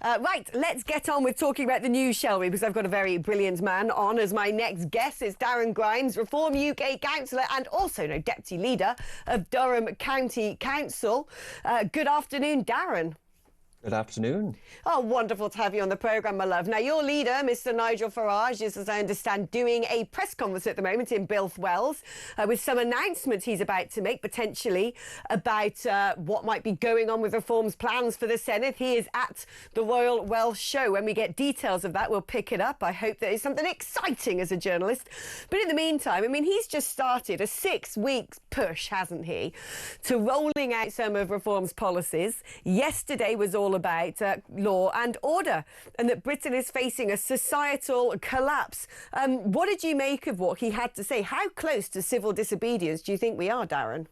Right, let's get on with talking about the news, shall we? Because I've got a very brilliant man on as my next guest. It's Darren Grimes, Reform UK Councillor and also Deputy Leader of Durham County Council. Good afternoon, Darren. Good afternoon. Oh, wonderful to have you on the programme, my love. Now, your leader, Mr Nigel Farage, is, as I understand, doing a press conference at the moment in Bilth Wells with some announcements he's about to make, potentially, about what might be going on with reforms plans for the Senedd. He is at the Royal Welsh Show. When we get details of that, we'll pick it up. I hope that is something exciting as a journalist. But in the meantime, I mean, he's just started a 6-week push, hasn't he, to rolling out some of reform's policies. Yesterday was all about law and order, and that Britain is facing a societal collapse. What did you make of what he had to say? How close to civil disobedience do you think we are, Darren?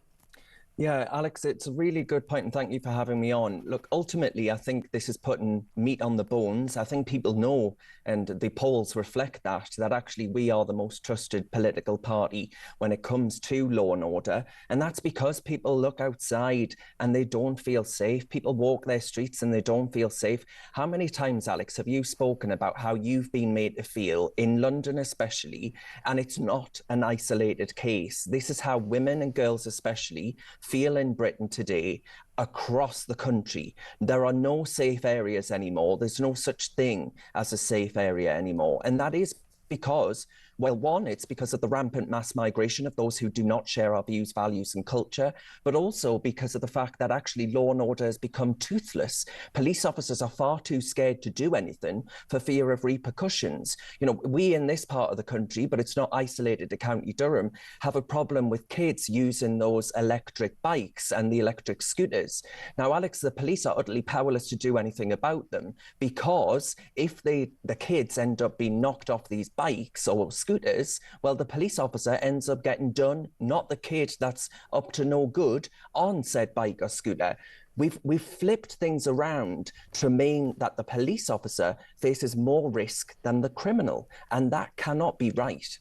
Yeah, Alex, it's a really good point, and thank you for having me on. Look, ultimately, I think this is putting meat on the bones. I think people know, and the polls reflect that actually we are the most trusted political party when it comes to law and order. And that's because people look outside and they don't feel safe. People walk their streets and they don't feel safe. How many times, Alex, have you spoken about how you've been made to feel, in London especially, and it's not an isolated case. This is how women and girls especially feel in Britain today, across the country. There are no safe areas anymore. There's no such thing as a safe area anymore. And that is because, well, one, it's because of the rampant mass migration of those who do not share our views, values and culture, but also because of the fact that actually law and order has become toothless. Police officers are far too scared to do anything for fear of repercussions. You know, we in this part of the country, but it's not isolated to County Durham, have a problem with kids using those electric bikes and the electric scooters. Now, Alex, the police are utterly powerless to do anything about them, because if the kids end up being knocked off these bikes or scooters, well, the police officer ends up getting done, not the kid that's up to no good on said bike or scooter. We've flipped things around to mean that the police officer faces more risk than the criminal, and that cannot be right.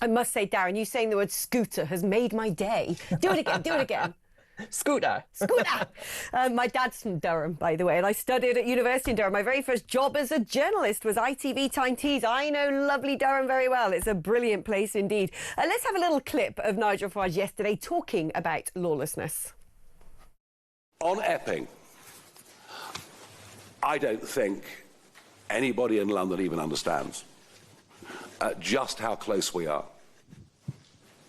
I must say, Darren, you saying the word scooter has made my day. Do it again, do it again. Scooter. Scooter. My dad's from Durham, by the way, and I studied at university in Durham. My very first job as a journalist was ITV Time Tees. I know lovely Durham very well. It's a brilliant place indeed. Let's have a little clip of Nigel Farage yesterday talking about lawlessness. On Epping, I don't think anybody in London even understands just how close we are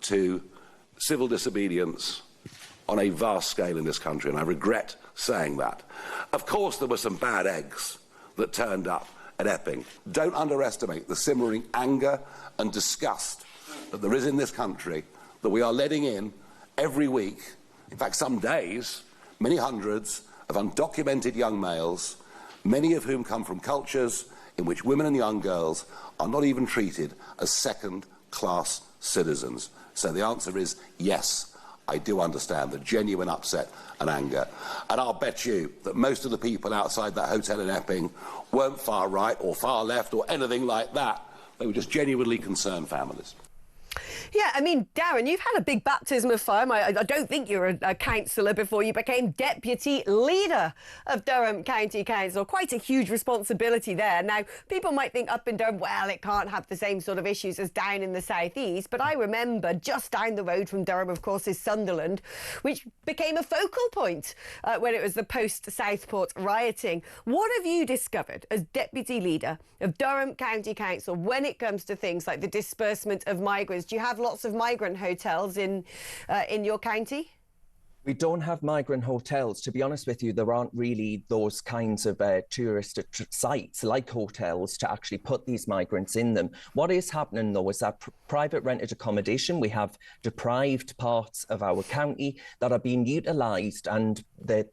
to civil disobedience on a vast scale in this country, and I regret saying that. Of course, there were some bad eggs that turned up at Epping. Don't underestimate the simmering anger and disgust that there is in this country that we are letting in every week. In fact, some days, many hundreds of undocumented young males, many of whom come from cultures in which women and young girls are not even treated as second-class citizens. So the answer is yes. I do understand the genuine upset and anger. And I'll bet you that most of the people outside that hotel in Epping weren't far right or far left or anything like that. They were just genuinely concerned families. Yeah, I mean, Darren, you've had a big baptism of fire. I don't think you were a councillor before you became Deputy Leader of Durham County Council. Quite a huge responsibility there. Now, people might think up in Durham, well, it can't have the same sort of issues as down in the southeast. But I remember just down the road from Durham, of course, is Sunderland, which became a focal point when it was the post-Southport rioting. What have you discovered as Deputy Leader of Durham County Council when it comes to things like the disbursement of migrants? Do you have lots of migrant hotels in your county? We don't have migrant hotels. To be honest with you, there aren't really those kinds of tourist sites like hotels to actually put these migrants in them. What is happening, though, is that private rented accommodation, we have deprived parts of our county that are being utilised, and the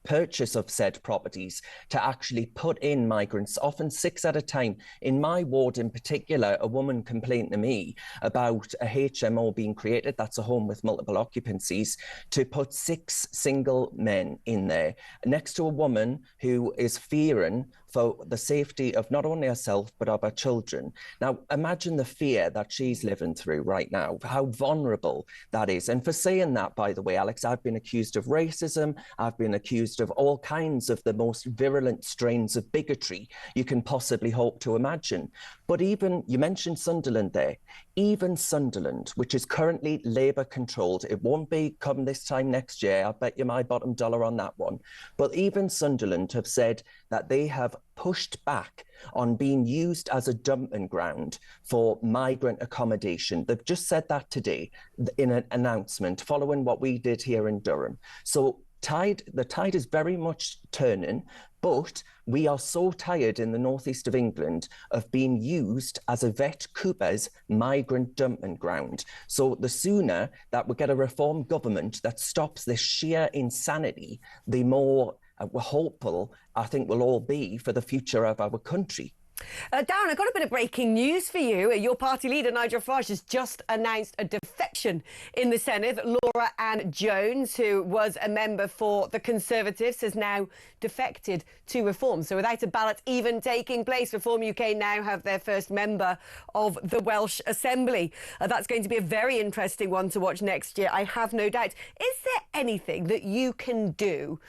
purchase of said properties to actually put in migrants, often 6 at a time. In my ward in particular, a woman complained to me about a HMO being created, that's a home with multiple occupancies, to put 6 single men in there, next to a woman who is fearing for the safety of not only herself, but of her children. Now, imagine the fear that she's living through right now, how vulnerable that is. And for saying that, by the way, Alex, I've been accused of racism. I've been accused of all kinds of the most virulent strains of bigotry you can possibly hope to imagine. But even, you mentioned Sunderland there, even Sunderland, which is currently Labour controlled, it won't be come this time next year, I'll bet you my bottom dollar on that one. But even Sunderland have said that they have pushed back on being used as a dumping ground for migrant accommodation. They've just said that today in an announcement following what we did here in Durham. So the tide is very much turning, but we are so tired in the northeast of England of being used as a vet Cooper's migrant dumping ground. So the sooner that we get a reform government that stops this sheer insanity, the more hopeful I think we'll all be for the future of our country. Darren, I've got a bit of breaking news for you. Your party leader, Nigel Farage, has just announced a defection in the Senate. Laura Ann Jones, who was a member for the Conservatives, has now defected to Reform. So without a ballot even taking place, Reform UK now have their first member of the Welsh Assembly. That's going to be a very interesting one to watch next year, I have no doubt. Is there anything that you can do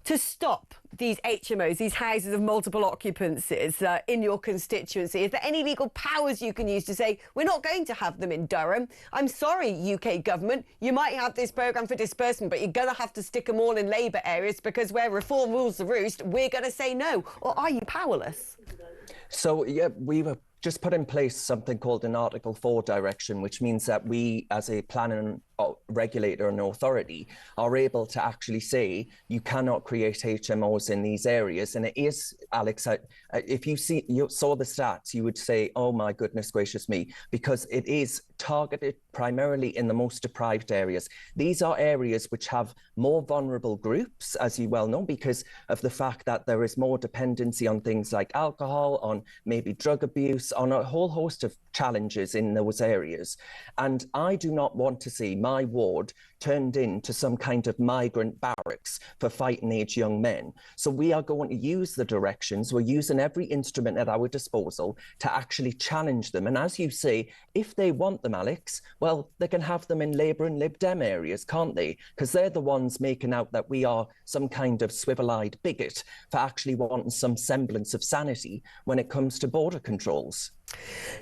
to stop these HMOs, these houses of multiple occupancies in your constituency? Is there any legal powers you can use to say, we're not going to have them in Durham? I'm sorry, UK government, you might have this programme for disbursement, but you're going to have to stick them all in Labour areas because where Reform rules the roost, we're going to say no. Or are you powerless? So, yeah, we were just put in place something called an Article 4 direction, which means that we, as a planning regulator and authority, are able to actually say you cannot create HMOs in these areas. And it is, Alex, if you saw the stats, you would say, oh my goodness gracious me, because it is targeted primarily in the most deprived areas. These are areas which have more vulnerable groups, as you well know, because of the fact that there is more dependency on things like alcohol, on maybe drug abuse, on a whole host of challenges in those areas. And I do not want to see my ward turned into some kind of migrant barracks for fighting age young men. So we are going to use the directions. We're using every instrument at our disposal to actually challenge them. And as you say, if they want them, Alex, well, they can have them in Labour and Lib Dem areas, can't they? Because they're the ones making out that we are some kind of swivel-eyed bigot for actually wanting some semblance of sanity when it comes to border controls.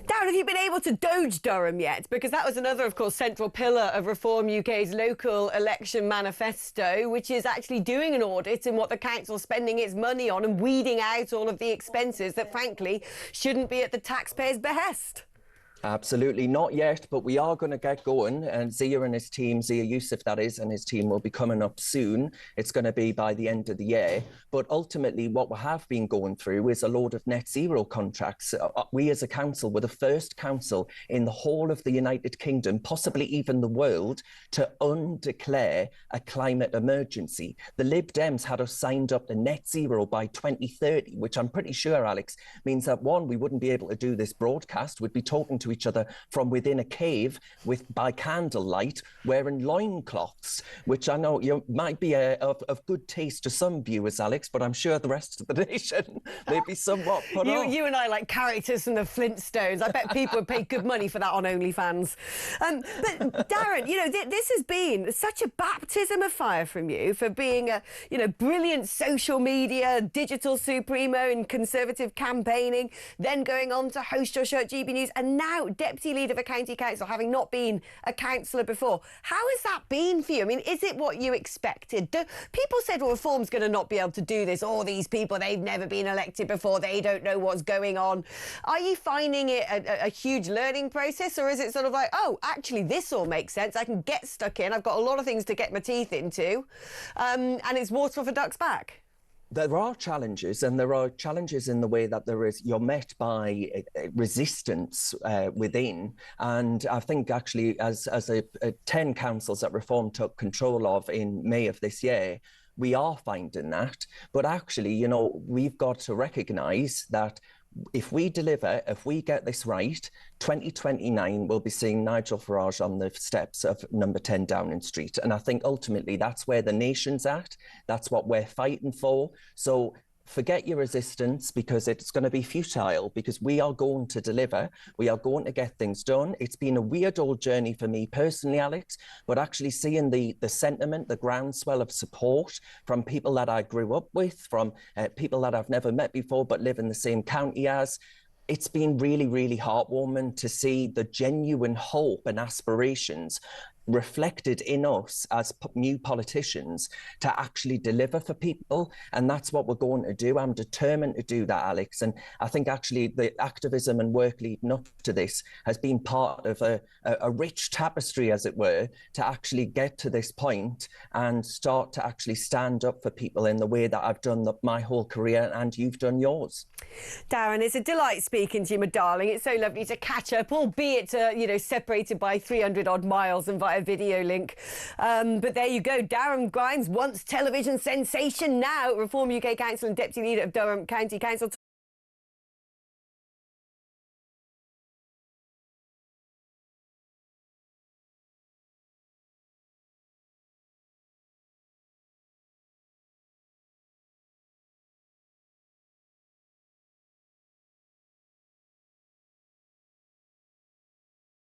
Darren, have you been able to doge Durham yet? Because that was another, of course, central pillar of Reform UK's local election manifesto, which is actually doing an audit in what the council's spending its money on and weeding out all of the expenses that, frankly, shouldn't be at the taxpayer's behest. Absolutely not yet, but we are going to get going. And Zia and his team, Zia Youssef that is, and his team will be coming up soon. It's going to be by the end of the year. But ultimately, what we have been going through is a load of net zero contracts. We as a council were the first council in the whole of the United Kingdom, possibly even the world, to undeclare a climate emergency. The Lib Dems had us signed up to net zero by 2030, which I'm pretty sure, Alex, means that, one, we wouldn't be able to do this broadcast. We'd be talking to each other from within a cave by candlelight, wearing loincloths, which I know might be of good taste to some viewers, Alex, but I'm sure the rest of the nation may be somewhat put off. You and I like characters from the Flintstones. I bet people would pay good money for that on OnlyFans. But Darren, this has been such a baptism of fire from you for being a brilliant social media digital supremo in Conservative campaigning, then going on to host your show at GB News, and now Deputy Leader of a county council, having not been a councillor before. How has that been for you? I mean, is it what you expected? People said, well, Reform's going to not be able to do this. All these people, they've never been elected before. They don't know what's going on. Are you finding it a huge learning process, or is it sort of like, oh, actually, this all makes sense. I can get stuck in. I've got a lot of things to get my teeth into. And it's water off a duck's back. There are challenges, and there are challenges in the way that you're met by resistance within. And I think actually as 10 councils that Reform took control of in May of this year, we are finding that. But actually, we've got to recognise that if we deliver, if we get this right, 2029 we'll be seeing Nigel Farage on the steps of number 10 Downing Street. And I think ultimately that's where the nation's at. That's what we're fighting for. So forget your resistance, because it's going to be futile, because we are going to deliver. We are going to get things done. It's been a weird old journey for me personally, Alex, but actually seeing the sentiment, the groundswell of support from people that I grew up with, from people that I've never met before but live in the same county as, it's been really, really heartwarming to see the genuine hope and aspirations reflected in us as new politicians to actually deliver for people. And that's what we're going to do. I'm determined to do that, Alex. And I think actually the activism and work leading up to this has been part of a rich tapestry, as it were, to actually get to this point and start to actually stand up for people in the way that I've done my whole career and you've done yours. Darren, it's a delight speaking to you, my darling. It's so lovely to catch up, albeit, separated by 300 odd miles and via video link. But there you go. Darren Grimes, once television sensation, now Reform UK Council and Deputy Leader of Durham County Council.